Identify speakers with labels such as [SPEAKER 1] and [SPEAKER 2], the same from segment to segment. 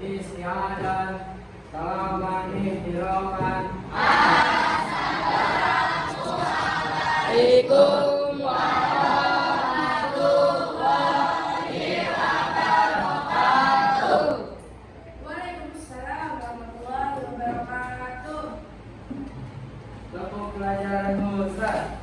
[SPEAKER 1] istiadan, salaman ihtirokan.
[SPEAKER 2] Assalamualaikum warahmatullahi wabarakatuh.
[SPEAKER 3] Waalaikumsalam warahmatullahi wabarakatuh.
[SPEAKER 1] Kelompok pelajaran Ustaz.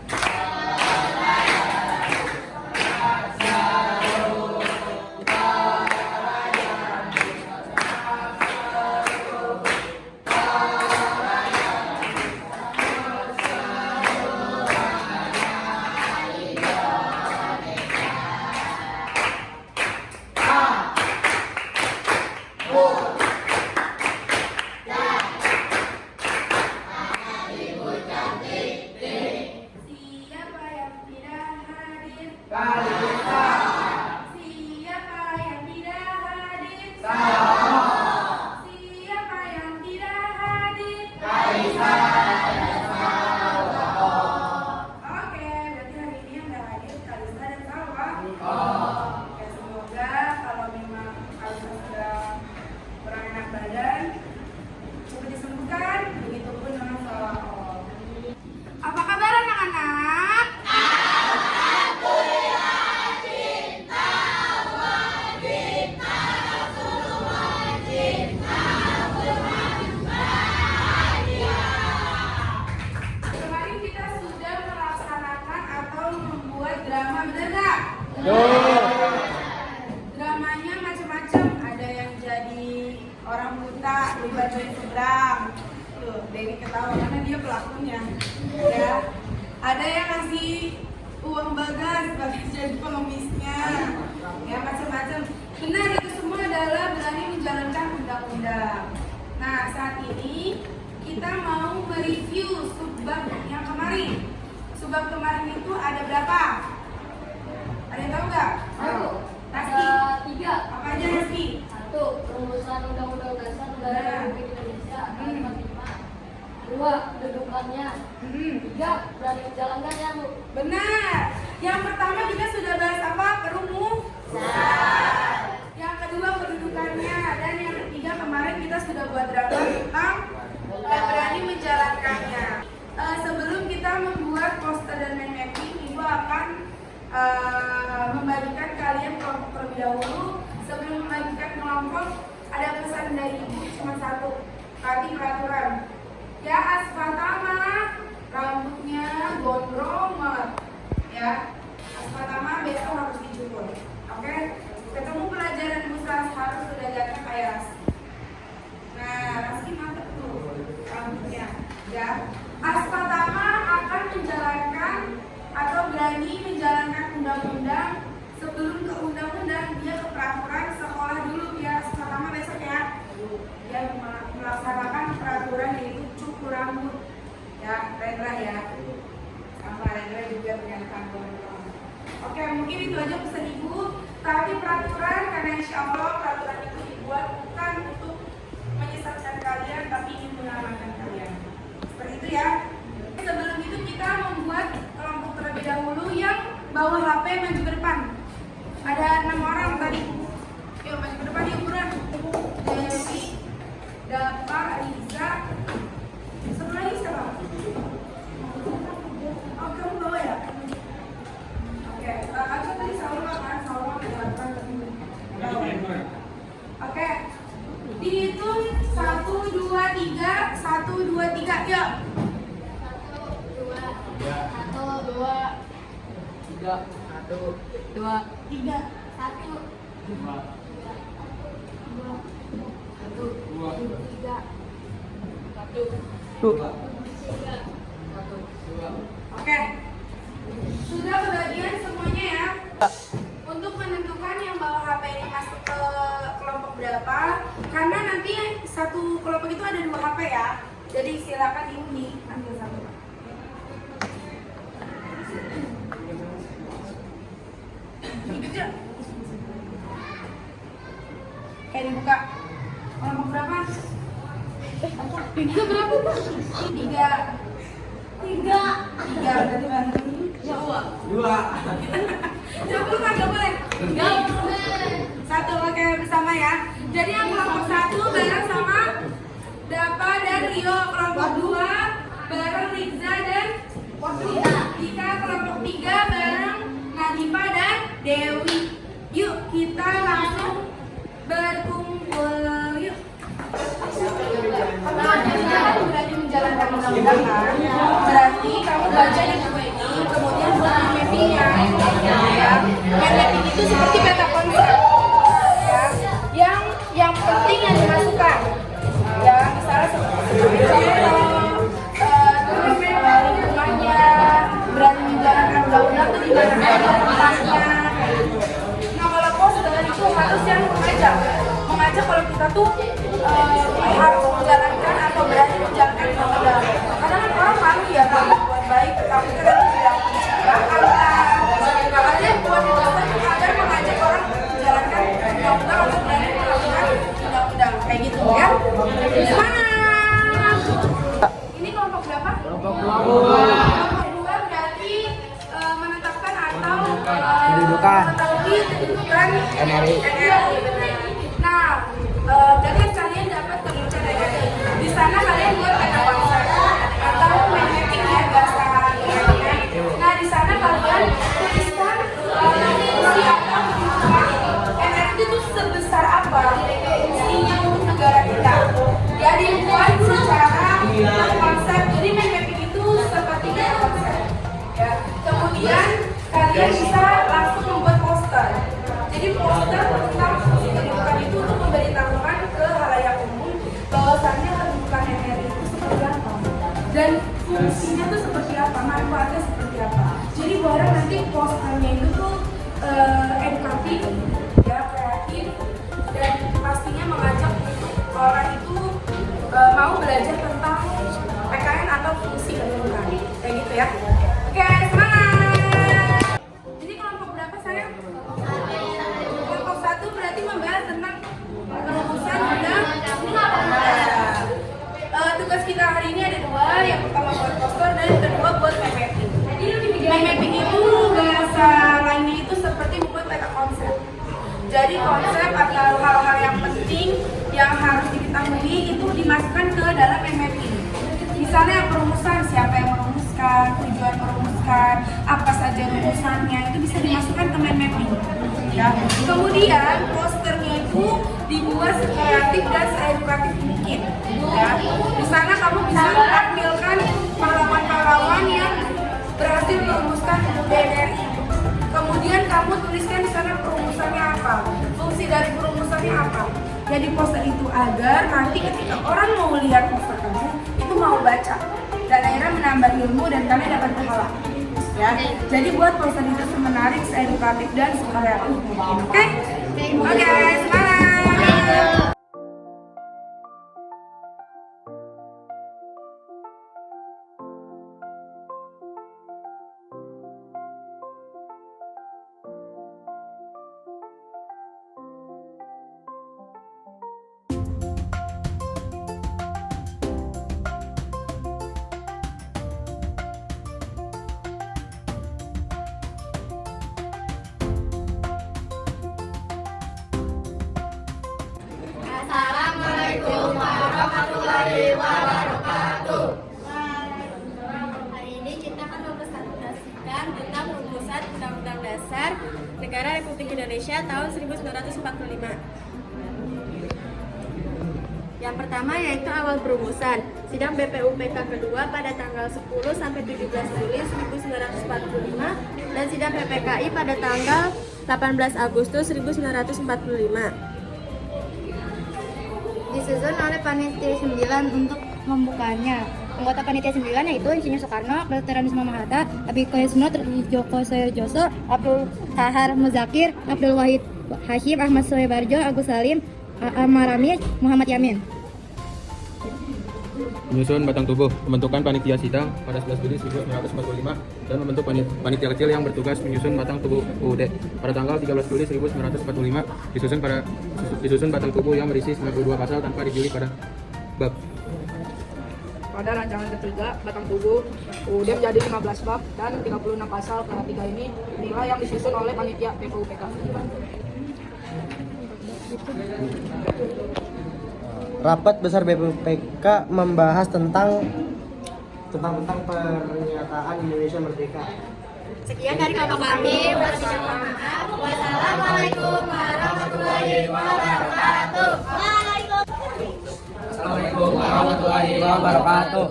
[SPEAKER 3] Siapa yang tidak hadir?
[SPEAKER 1] Kalista,
[SPEAKER 3] Siapa yang tidak hadir?
[SPEAKER 1] Salamo,
[SPEAKER 3] Siapa yang tidak hadir?
[SPEAKER 1] Kaisar,
[SPEAKER 3] Oke, berarti hari ini yang nggak hadir Kalista dan Salwa.
[SPEAKER 1] Oh,
[SPEAKER 3] Oke, semoga kalau memang Kalista sudah kurang enak badan, cepat disembuhkan. Begitupun dengan Salwa. Apa kabar anak-anak? Kemarin kita sudah melaksanakan atau membuat drama, benar nggak? Dramanya macam-macam. Ada yang jadi orang buta dibantuin seberang. Tuh, Dewi ketawa karena dia pelakunya. Ya. Ada yang ngasih uang bagas sebagai jadi pengemisnya. Ya, macam-macam. Benar, itu semua adalah berani menjalankan undang-undang. Nah, saat ini kita mau mereview subbab yang kemarin. Subbab kemarin itu ada berapa? Ada yang tahu nggak?
[SPEAKER 2] Tahu.
[SPEAKER 3] Rizky.
[SPEAKER 2] Tiga.
[SPEAKER 3] Apa aja Rizky?
[SPEAKER 2] Satu, perumusan Undang-Undang Dasar Negara Republik Indonesia tahun 45. Dua, kedudukannya. Tiga, berani menjalankannya, Bu.
[SPEAKER 3] Benar. Yang pertama kita sudah bahas apa? Perumusan. Yang kedua kedudukannya, dan yang ketiga kemarin kita sudah buat drama tentang berani menjalankannya. Sebelum kita membuat poster dan mind mapping, Ibu akan membagikan kalian kelompok terlebih dahulu. Sebelum membagikan kelompok, ada pesan dari Ibu cuma satu, tadi peraturan. Ya, Asfatama rambutnya gondrong banget. Ya, Asfatama besok harus dicukur. Oke? Ketemu pelajaran Musas harus sudah ganteng kayak Ras. Nah, Raski mantep tuh rambutnya. Ya, Asfatama akan menjalankan atau berani menjalankan undang-undang. Sebelum ke undang-undang, dia ke peraturan sekolah dulu ya. Asfatama besok ya. Dia melaksanakan peraturan yaitu cukur rambut. Ya, Rendra ya. Sama Rendra juga ternyata kawan-kawan. Oke, mungkin itu aja pesan Ibu. Tapi peraturan, karena insya Allah peraturan itu dibuat bukan untuk menyesatkan kalian, tapi ingin mengamankan kalian. Seperti itu ya. Sebelum itu kita membuat kelompok terlebih dahulu yang bawa HP maju ke depan. Ada 6 orang tadi. Yuk maju ke depan yuk buruan. Dewi, Dapa, Riza. Satu lagi siapa? Oh, kamu bawa ya? Oke, aja tadi Salma kan, Salma menjalankan Oke, dihitung 1, 2, 3, 1, 2, 3, yuk.
[SPEAKER 2] 1, 2,
[SPEAKER 1] 3, 1,
[SPEAKER 2] 2,
[SPEAKER 3] 3,
[SPEAKER 2] 1,
[SPEAKER 1] 2, 2,
[SPEAKER 2] 3,
[SPEAKER 1] 2, 2.
[SPEAKER 3] Oke, sudah kebagian semuanya ya. Untuk menentukan yang bawa HP ini masuk ke kelompok berapa, karena nanti satu kelompok itu ada 2 HP ya. Jadi silakan diundi ambil satu. Kayak dibuka. Kelompok berapa?
[SPEAKER 2] Tiga berapa, Bu?
[SPEAKER 3] 3. 3 berarti bantu. Ya Allah.
[SPEAKER 1] 2.
[SPEAKER 3] Coba lu kagak boleh.
[SPEAKER 2] Enggak boleh.
[SPEAKER 3] 1 pakai bersama ya. Jadi yang kelompok 1 Rio kelompok 2 bareng Riza dan Dika kelompok 3 bareng Nadifa dan Dewi. Yuk kita langsung berkumpul yuk. Nah, kamu berarti menjalankan undang-undang kan? Berarti kamu baca di buku ini, kemudian buat mappingnya. Ya, mapping itu seperti peta konsep. Ya, yang penting yang dimasukkan. Ya, misalnya seperti lingkungannya, berarti menjalankan undang-undang itu di mana tempatnya. Nah, kalau poster itu harus yang mengajak kalau kita tuh harus menjalankan atau berani menjalankan undang-undang. Karena kan orang malu ya kalau buat baik, tapi kan tidak makanya buat poster itu agar mengajak orang menjalankan undang-undang atau berani melakukan undang-undang kayak gitu ya. Semangat. Ini kelompok berapa?
[SPEAKER 1] Kelompok 2.
[SPEAKER 3] Kelompok 2 berarti menetapkan atau mengetahui kedudukan NRI. Nah, jadi kalian dapat kedudukan NRI. Di sana kalian buat peta konsep atau mapping ya bahasa Inggrisnya. Nah, di sana kalian tuliskan fungsi atau kedudukan NRI itu sebesar apa fungsinya untuk negara kita. Ya dibuat secara konsep. Jadi mapping itu seperti konsep. Ya. Kemudian kalian bisa langsung membuat poster. Jadi poster tentang fungsi kedudukan itu untuk memberitahukan ke halayak umum bahwasannya kedudukan NRI itu seperti apa dan fungsinya itu seperti apa, manfaatnya seperti apa. Jadi barang nanti posternya itu tuh edukatif, ya kreatif dan pastinya mengajak orang itu mau belajar tentang PKN atau fungsi kedudukan kayak gitu ya. Oke, semangat. Ini kelompok berapa sayang? Kelompok 1 berarti membahas tentang perumusan undang-undang. Tugas kita hari ini ada 2, yang pertama buat poster dan yang kedua buat mapping. Mapping itu bahasa lainnya itu seperti membuat peta konsep. Jadi konsep atau hal-hal yang penting yang harus diketahui itu dimasukkan ke dalam mapping. Misalnya perumusan, siapa yang merumuskan, tujuan merumuskan, apa saja rumusannya, itu bisa dimasukkan ke mapping. Ya. Kemudian posternya itu dibuat sekreatif dan seedukatif mungkin. Ya. Di sana kamu bisa menampilkan pahlawan-pahlawan yang berhasil merumuskan NRI. Kemudian kamu tuliskan di sana perumusannya apa, fungsi dari perumusannya apa. Jadi poster itu agar nanti ketika orang mau lihat poster kamu itu mau baca dan akhirnya menambah ilmu dan kalian dapat pahala. Ya, jadi buat poster itu semenarik, seedukatif dan sekreatif mungkin. Oke, semangat.
[SPEAKER 2] Assalamualaikum warahmatullahi wabarakatuh. Hari ini kita akan mempresentasikan tentang rumusan Undang-Undang Dasar Negara Republik Indonesia tahun 1945. Yang pertama yaitu awal perumusan. Sidang BPUPK kedua pada tanggal 10 sampai 17 Juli 1945 dan sidang PPKI pada tanggal 18 Agustus 1945. Disusun oleh Panitia 9 untuk membukanya. Anggota Panitia 9 yaitu Insinyur Soekarno, Dr. Amisma Mahatta, Abi Koyesno, Joko Soejoso, Abdul Tahar Muzakir, Abdul Wahid Hashim, Ahmad Soebarjo, Agus Salim, Marami, Muhammad Yamin.
[SPEAKER 4] Menyusun batang tubuh, pembentukan panitia sidang pada 11 Juli 1945 dan membentuk panitia kecil yang bertugas menyusun batang tubuh UUD pada tanggal 13 Juli 1945 disusun batang tubuh yang berisi 92 pasal tanpa dijuli pada bab.
[SPEAKER 5] Pada rancangan ketiga, batang tubuh UUD menjadi 15 bab dan 36 pasal. Ketiga ini inilah yang disusun oleh panitia BPUPK.
[SPEAKER 6] Rapat Besar BPPK membahas tentang pernyataan Indonesia Merdeka.
[SPEAKER 2] Sekian dari kelompok kami. Wassalamualaikum warahmatullahi wabarakatuh.
[SPEAKER 1] Assalamualaikum warahmatullahi wabarakatuh.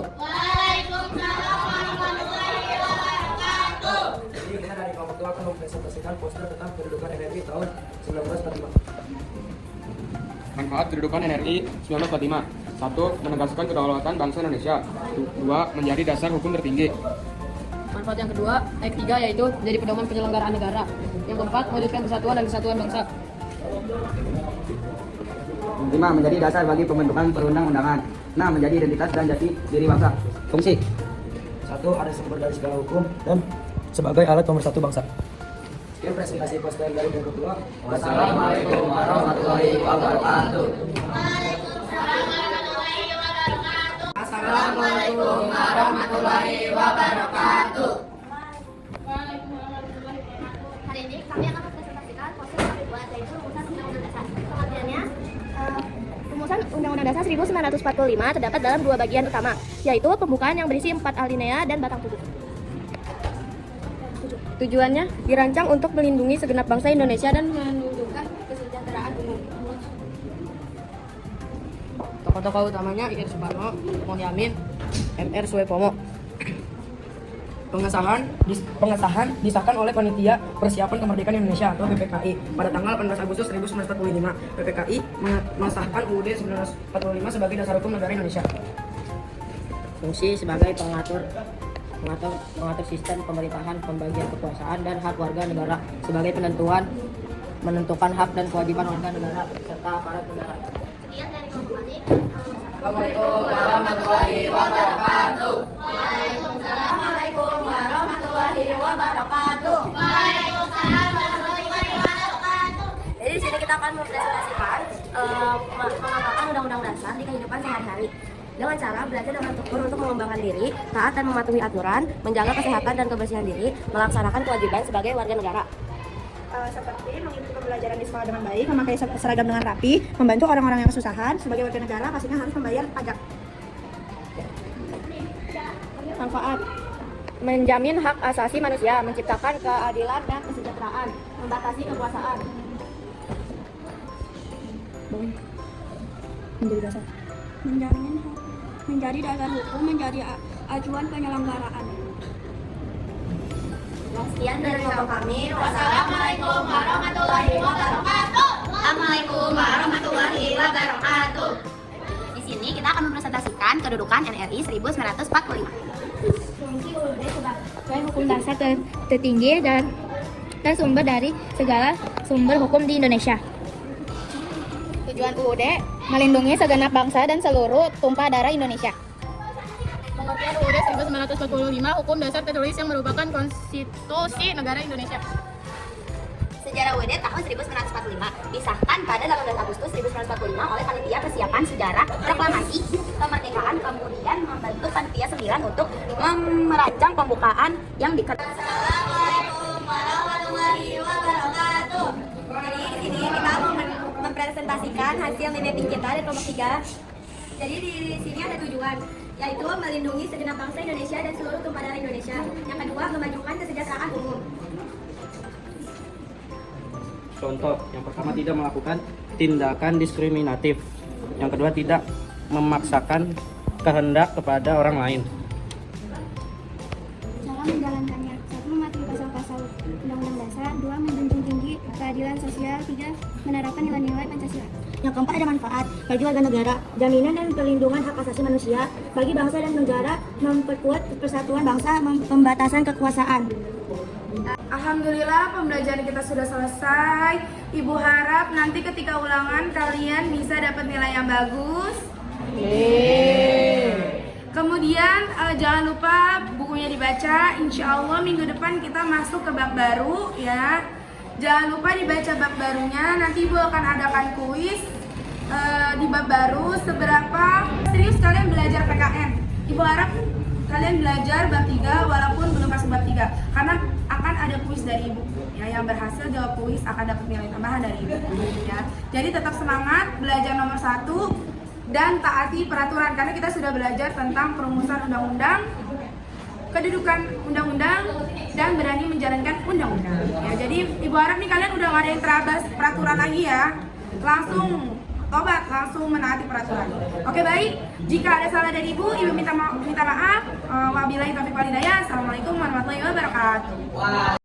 [SPEAKER 5] Jadi kita dari kelompok 2 akan mempresentasikan poster tentang kedudukan NRI tahun 1945.
[SPEAKER 4] Manfaat kedudukan NRI 1945. 1. Menegaskan kedaulatan bangsa Indonesia. 2. Menjadi dasar hukum tertinggi.
[SPEAKER 5] Manfaat yang kedua, ketiga yaitu menjadi pedoman penyelenggaraan negara. Yang keempat, mewujudkan persatuan dan kesatuan bangsa.
[SPEAKER 7] 5. Menjadi dasar bagi pembentukan perundang-undangan. 6. Menjadi identitas dan jati diri bangsa. Fungsi
[SPEAKER 5] 1. Ada sumber dari segala hukum dan sebagai alat pemersatu bangsa. Sekian presentasi poster dari kelompok 2.
[SPEAKER 1] Wassalamualaikum warahmatullahi wabarakatuh. Assalamualaikum warahmatullahi wabarakatuh.
[SPEAKER 2] Hari ini kami akan mempresentasikan poster yang dibuat yaitu rumusan Undang-Undang Dasar. Pengertiannya, rumusan Undang-Undang Dasar 1945 terdapat dalam dua bagian utama, yaitu pembukaan yang berisi 4 alinea dan batang tubuh. Tujuannya dirancang untuk melindungi segenap bangsa Indonesia dan menunjukkan kesejahteraan umum.
[SPEAKER 5] Tokoh-tokoh utamanya I.R. Soekarno, Mohyamin, M.R. Suepomo. Pengesahan disahkan oleh Panitia Persiapan Kemerdekaan Indonesia atau PPKI pada tanggal 18 Agustus 1945. PPKI mengesahkan UUD 1945 sebagai dasar hukum negara Indonesia.
[SPEAKER 8] Fungsi sebagai pengatur sistem pemerintahan, pembagian kekuasaan dan hak warga negara sebagai menentukan hak dan kewajiban warga negara serta aparat negara.
[SPEAKER 2] Sekian dari kelompok kami.
[SPEAKER 1] Assalamualaikum warahmatullahi wabarakatuh.
[SPEAKER 2] Waalaikumsalam warahmatullahi wabarakatuh. Jadi di sini kita akan mempresentasikan pengamalkan Undang-Undang Dasar di kehidupan sehari-hari dengan cara belajar dengan tekun untuk mengembangkan diri, taat dan mematuhi aturan, menjaga kesehatan dan kebersihan diri, melaksanakan kewajiban sebagai warga negara.
[SPEAKER 9] Seperti mengikuti pembelajaran di sekolah dengan baik, memakai seragam dengan rapi, membantu orang-orang yang kesusahan. Sebagai warga negara pastinya harus membayar pajak.
[SPEAKER 2] Manfaat: menjamin hak asasi manusia, menciptakan keadilan dan kesejahteraan, membatasi kekuasaan.
[SPEAKER 9] Menjadi dasar. Menjadi dasar hukum, menjadi acuan penyelenggaraan.
[SPEAKER 2] Sekian dari kelompok kami. Wassalamualaikum warahmatullahi wabarakatuh. Assalamualaikum warahmatullahi wabarakatuh. Di sini kita akan mempresentasikan kedudukan NRI 1945. Fungsi UUD sebagai hukum dasar tertinggi dan sumber dari segala sumber hukum di Indonesia. Tujuan UUD melindungi segenap bangsa dan seluruh tumpah darah Indonesia.
[SPEAKER 5] Pengertian UUD 1945 hukum dasar tertulis yang merupakan konstitusi negara Indonesia.
[SPEAKER 2] Sejarah UUD tahun 1945 disahkan pada 18 Agustus 1945 oleh Panitia Persiapan Sejarah Proklamasi Kemerdekaan, kemudian membentuk Panitia 9 untuk merancang pembukaan yang diketuai. Assalamualaikum warahmatullahi wabarakatuh. Jadi di sini kita mempresentasikan hasil meeting kita dari kelompok 3. Jadi di sini ada tujuan, yaitu melindungi segenap bangsa Indonesia dan seluruh tumpah darah Indonesia. Yang kedua, memajukan kesejahteraan umum.
[SPEAKER 7] Contoh, yang pertama tidak melakukan tindakan diskriminatif. Yang kedua tidak memaksakan kehendak kepada orang lain.
[SPEAKER 2] Cara menjalankannya: 1. Mematuhi pasal-pasal Undang-Undang Dasar. 2. Menjunjung tinggi keadilan sosial. 3. Menerapkan nilai-nilai Pancasila. Yang keempat, ada manfaat bagi warga negara, jaminan dan perlindungan hak asasi manusia bagi bangsa dan negara, memperkuat persatuan bangsa, pembatasan kekuasaan.
[SPEAKER 3] Alhamdulillah pembelajaran kita sudah selesai. Ibu harap nanti ketika ulangan kalian bisa dapat nilai yang bagus. Kemudian jangan lupa bukunya dibaca. Insya Allah minggu depan kita masuk ke bab baru ya. Jangan lupa dibaca bab barunya. Nanti Ibu akan adakan kuis di bab baru. Seberapa serius kalian belajar PKN? Ibu harap kalian belajar bab 3 walaupun belum masuk bab 3. Karena akan ada kuis dari Ibu. Ya, yang berhasil jawab kuis akan dapat nilai tambahan dari Ibu. Ya. Jadi tetap semangat, belajar nomor 1. dan taati peraturan, karena kita sudah belajar tentang perumusan undang-undang, kedudukan undang-undang, dan berani menjalankan undang-undang. Ya, jadi Ibu harap nih kalian udah gak ada yang terabas peraturan lagi ya. Langsung tobat, langsung menaati peraturan. Oke, baik. Jika ada salah dari Ibu minta maaf. Wabillahi taufiq wal hidayah. Assalamualaikum warahmatullahi wabarakatuh.